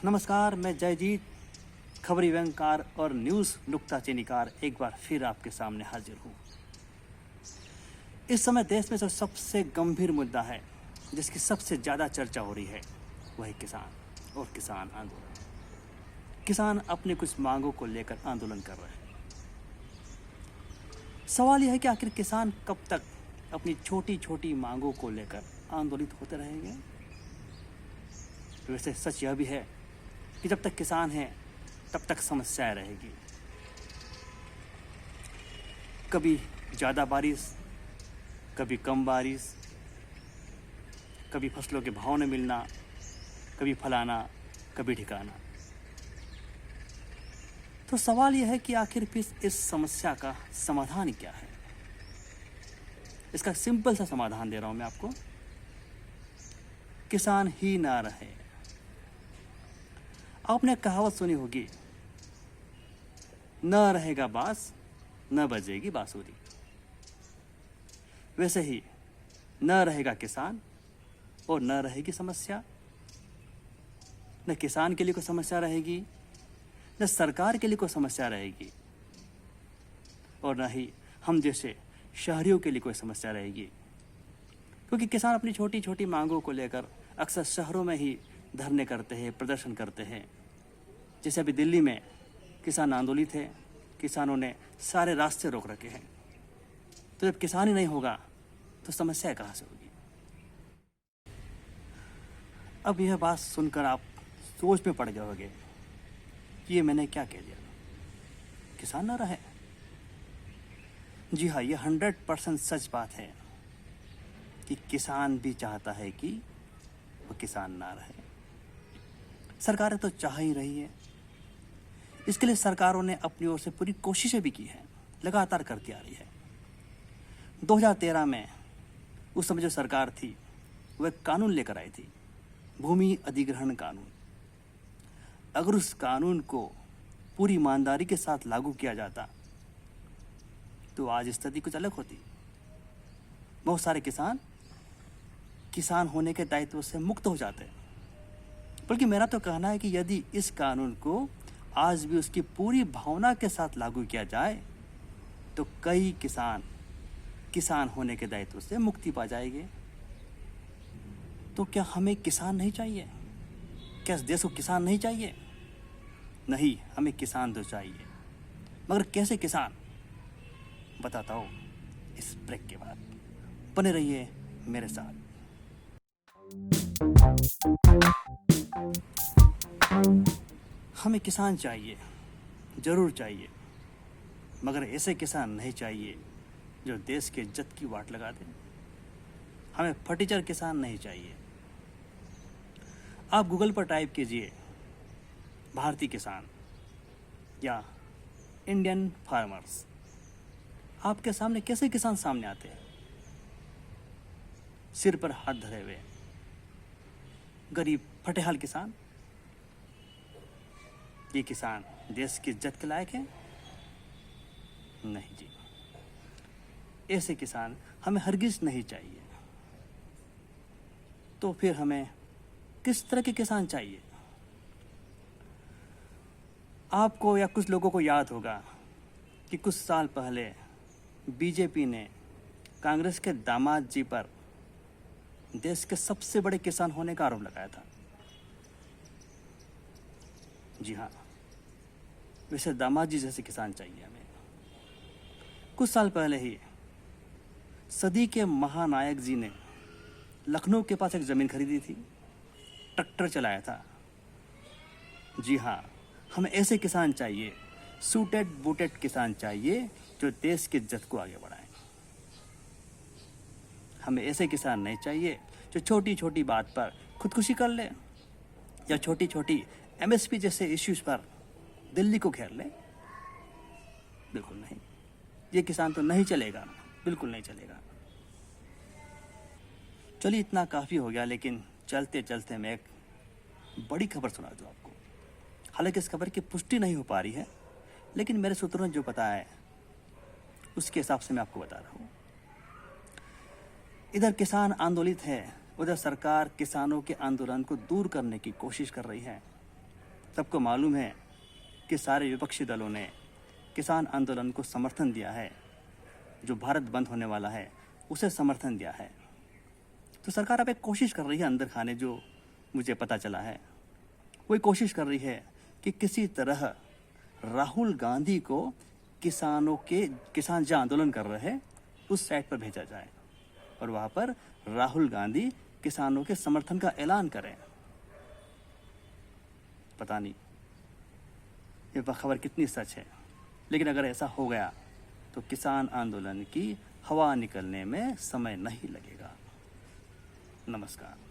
नमस्कार, मैं जयजीत, खबरी व्यंगकार और न्यूज़ नुक्ताचीनीकार एक बार फिर आपके सामने हाजिर हूँ। इस समय देश में जो सबसे गंभीर मुद्दा है, जिसकी सबसे ज़्यादा चर्चा हो रही है, वह है किसान और किसान आंदोलन। किसान अपनी कुछ मांगों को लेकर आंदोलन कर रहे हैं। सवाल यह है कि आखिर किसान कब तक अपनी छोटी छोटी मांगों को लेकर आंदोलित होते रहेंगे। वैसे सच यह भी है कि जब तक किसान हैं तब तक समस्याएं रहेगी। कभी ज़्यादा बारिश, कभी कम बारिश, कभी फसलों के भाव न मिलना, कभी फलाना, कभी ठिकाना। तो सवाल यह है कि आखिर फिर इस समस्या का समाधान क्या है। इसका सिंपल सा समाधान दे रहा हूं मैं आपको। किसान ही ना रहे। आपने कहावत सुनी होगी, न रहेगा बांस न बजेगी बांसुरी। वैसे ही न रहेगा किसान और न रहेगी समस्या। न किसान के लिए कोई समस्या रहेगी, न सरकार के लिए कोई समस्या रहेगी, और न ही हम जैसे शहरियों के लिए कोई समस्या रहेगी। क्योंकि किसान अपनी छोटी छोटी मांगों को लेकर अक्सर शहरों में ही धरने करते हैं, प्रदर्शन करते हैं। जैसे अभी दिल्ली में किसान आंदोलित थे, किसानों ने सारे रास्ते रोक रखे हैं। तो जब किसान ही नहीं होगा तो समस्या कहाँ से होगी। अब यह बात सुनकर आप सोच में पड़ जाओगे कि ये मैंने क्या कह दिया, किसान ना रहे। जी हाँ, ये 100% सच बात है कि किसान भी चाहता है कि वो किसान ना रहे। सरकारें तो चाह ही रही है। इसके लिए सरकारों ने अपनी ओर से पूरी कोशिशें भी की हैं, लगातार करती आ रही है। 2013 में उस समय जो सरकार थी वह कानून लेकर आई थी, भूमि अधिग्रहण कानून। अगर उस कानून को पूरी ईमानदारी के साथ लागू किया जाता तो आज स्थिति कुछ अलग होती। बहुत सारे किसान होने के दायित्व से मुक्त हो जाते। बल्कि मेरा तो कहना है कि यदि इस कानून को आज भी उसकी पूरी भावना के साथ लागू किया जाए तो कई किसान होने के दायित्व से मुक्ति पा जाएंगे। तो क्या हमें किसान नहीं चाहिए? क्या इस देश को किसान नहीं चाहिए? नहीं, हमें किसान तो चाहिए, मगर कैसे किसान, बताता हूँ इस ब्रेक के बाद। बने रहिए मेरे साथ। हमें किसान चाहिए, जरूर चाहिए, मगर ऐसे किसान नहीं चाहिए जो देश के इज्जत की वाट लगा दे। हमें फटीचर किसान नहीं चाहिए। आप गूगल पर टाइप कीजिए भारतीय किसान या इंडियन फार्मर्स, आपके सामने कैसे किसान सामने आते हैं। सिर पर हाथ धरे हुए गरीब फटेहाल किसान। ये किसान देश की इज्जत के लायक है? नहीं जी, ऐसे किसान हमें हरगिज नहीं चाहिए। तो फिर हमें किस तरह के किसान चाहिए? आपको या कुछ लोगों को याद होगा कि कुछ साल पहले बीजेपी ने कांग्रेस के दामाद जी पर देश के सबसे बड़े किसान होने का आरोप लगाया था। जी हाँ, वैसे दामाद जी जैसे किसान चाहिए हमें। कुछ साल पहले ही सदी के महानायक जी ने लखनऊ के पास एक ज़मीन खरीदी थी, ट्रैक्टर चलाया था। जी हाँ, हमें ऐसे किसान चाहिए, सूटेड बूटेड किसान चाहिए जो देश की इज्जत को आगे बढ़ाएं। हमें ऐसे किसान नहीं चाहिए जो छोटी छोटी बात पर खुदकुशी कर ले या छोटी छोटी एमएसपी जैसे इश्यूज पर दिल्ली को घेर ले। बिल्कुल नहीं, ये किसान तो नहीं चलेगा, बिल्कुल नहीं चलेगा। चलिए, इतना काफ़ी हो गया, लेकिन चलते चलते मैं एक बड़ी खबर सुना दूँ आपको। हालांकि इस खबर की पुष्टि नहीं हो पा रही है, लेकिन मेरे सूत्रों ने जो बताया है उसके हिसाब से मैं आपको बता रहा हूँ। इधर किसान आंदोलित है, उधर सरकार किसानों के आंदोलन को दूर करने की कोशिश कर रही है। सबको मालूम है कि सारे विपक्षी दलों ने किसान आंदोलन को समर्थन दिया है, जो भारत बंद होने वाला है उसे समर्थन दिया है। तो सरकार अब एक कोशिश कर रही है अंदर खाने, जो मुझे पता चला है, वही कोशिश कर रही है कि किसी तरह राहुल गांधी को किसान जो आंदोलन कर रहे हैं उस साइड पर भेजा जाए और वहाँ पर राहुल गांधी किसानों के समर्थन का ऐलान करें। पता नहीं ये खबर कितनी सच है, लेकिन अगर ऐसा हो गया तो किसान आंदोलन की हवा निकलने में समय नहीं लगेगा। नमस्कार।